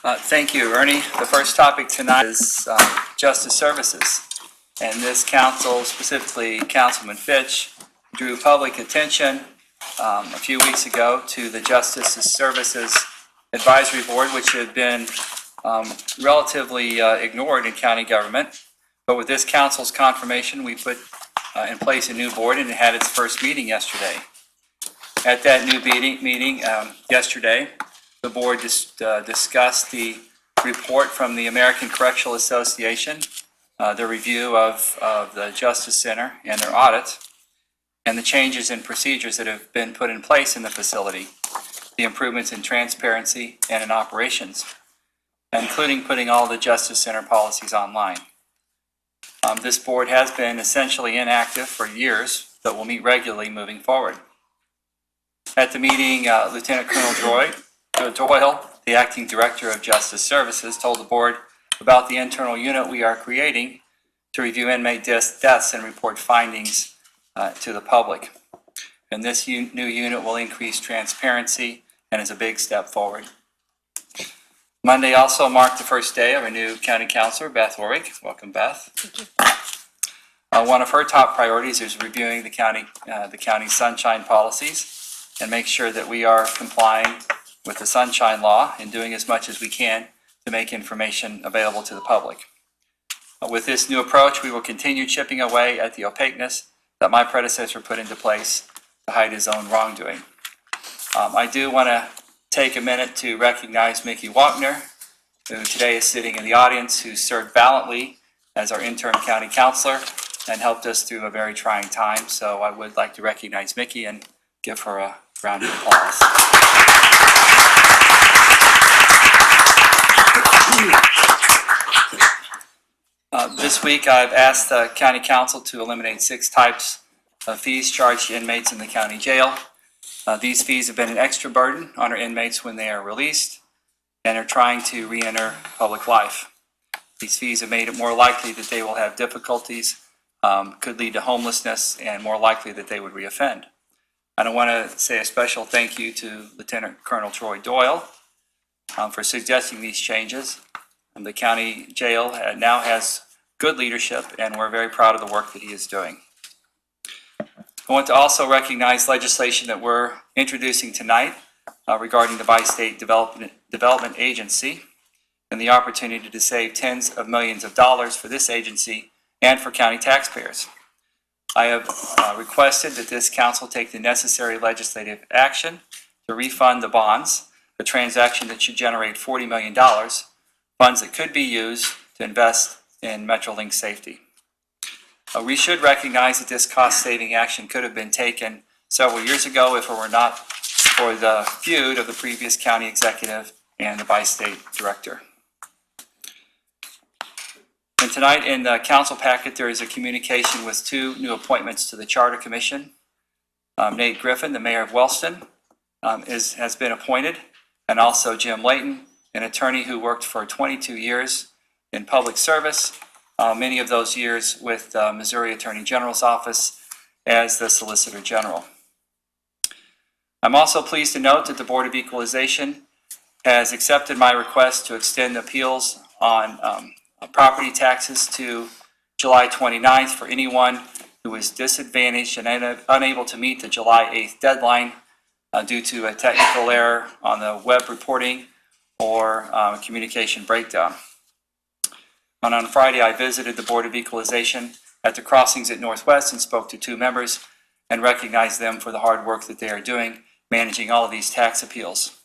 Thank you, Ernie. The first topic tonight is justice services. And this council, specifically Councilman Fitch, drew public attention a few weeks ago to the Justice Services Advisory Board, which had been relatively ignored in county government. But with this council's confirmation, we put in place a new board, and it had its first meeting yesterday. At that new meeting yesterday, the board discussed the report from the American Correctional Association, the review of the Justice Center and their audit, and the changes in procedures that have been put in place in the facility, the improvements in transparency and in operations, including putting all the Justice Center policies online. This board has been essentially inactive for years, but will meet regularly moving forward. At the meeting, Lieutenant Colonel Doyle, the Acting Director of Justice Services, told the board about the internal unit we are creating to review inmate deaths and report findings to the public. And this new unit will increase transparency and is a big step forward. Monday also marked the first day of our new county councilor, Beth Warwick. Welcome, Beth. Thank you. One of her top priorities is reviewing the county's sunshine policies and make sure that we are complying with the Sunshine Law and doing as much as we can to make information available to the public. With this new approach, we will continue chipping away at the opaqueness that my predecessor put into place to hide his own wrongdoing. I do want to take a minute to recognize Mickey Walkner, who today is sitting in the audience, who served valiantly as our interim county councilor and helped us through a very trying time. So I would like to recognize Mickey and give her a round of applause. This week I've asked the county council to eliminate 6 types of fees charged to inmates in the county jail. These fees have been an extra burden on our inmates when they are released and are trying to re-enter public life. These fees have made it more likely that they will have difficulties, could lead to homelessness, and more likely that they would reoffend. And I want to say a special thank you to Lieutenant Colonel Troy Doyle for suggesting these changes. The county jail now has good leadership, and we're very proud of the work that he is doing. I want to also recognize legislation that we're introducing tonight regarding the Bi-State Development Agency and the opportunity to save tens of millions of dollars for this agency and for county taxpayers. I have requested that this council take the necessary legislative action to refund the bonds, a transaction that should generate $40 million, funds that could be used to invest in Metrolink safety. We should recognize that this cost-saving action could have been taken several years ago if it were not for the feud of the previous county executive and the Bi-State director. And tonight in the council packet, there is a communication with 2 new appointments to the Charter Commission. Nate Griffin, the mayor of Wellston, has been appointed, and also Jim Layton, an attorney who worked for 22 years in public service, many of those years with the Missouri Attorney General's office as the Solicitor General. I'm also pleased to note that the Board of Equalization has accepted my request to extend appeals on property taxes to July 29th for anyone who is disadvantaged and unable to meet the July 8th deadline due to a technical error on the web reporting or communication breakdown. And on Friday, I visited the Board of Equalization at the crossings at Northwest and spoke to 2 members and recognized them for the hard work that they are doing managing all of these tax appeals.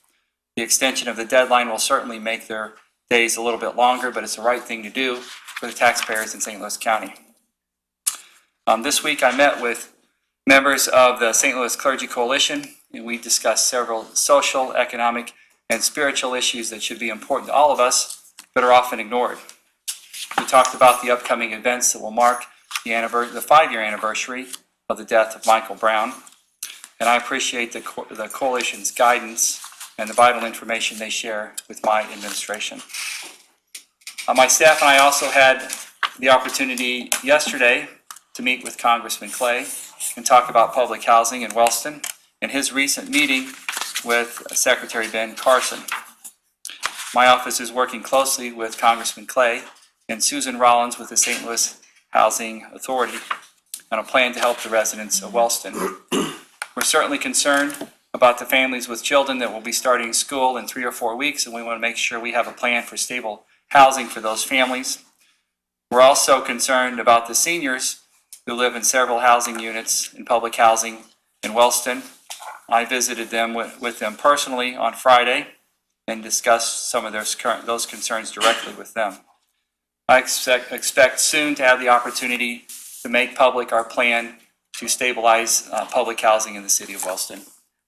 The extension of the deadline will certainly make their days a little bit longer, but it's the right thing to do for the taxpayers in St. Louis County. This week I met with members of the St. Louis Clergy Coalition, and we discussed several social, economic, and spiritual issues that should be important to all of us, but are often ignored. We talked about the upcoming events that will mark the 5-year anniversary of the death of Michael Brown, and I appreciate the coalition's guidance and the vital information they share with my administration. My staff and I also had the opportunity yesterday to meet with Congressman Clay and talk about public housing in Wellston and his recent meeting with Secretary Ben Carson. My office is working closely with Congressman Clay and Susan Rollins with the St. Louis Housing Authority on a plan to help the residents of Wellston. We're certainly concerned about the families with children that will be starting school in 3 or 4 weeks, and we want to make sure we have a plan for stable housing for those families. We're also concerned about the seniors who live in several housing units in public housing in Wellston. I visited them with them personally on Friday and discussed some of those concerns directly with them. I expect soon to have the opportunity to make public our plan to stabilize public housing in the city of Wellston.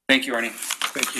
Thank you, Ernie. Thank you.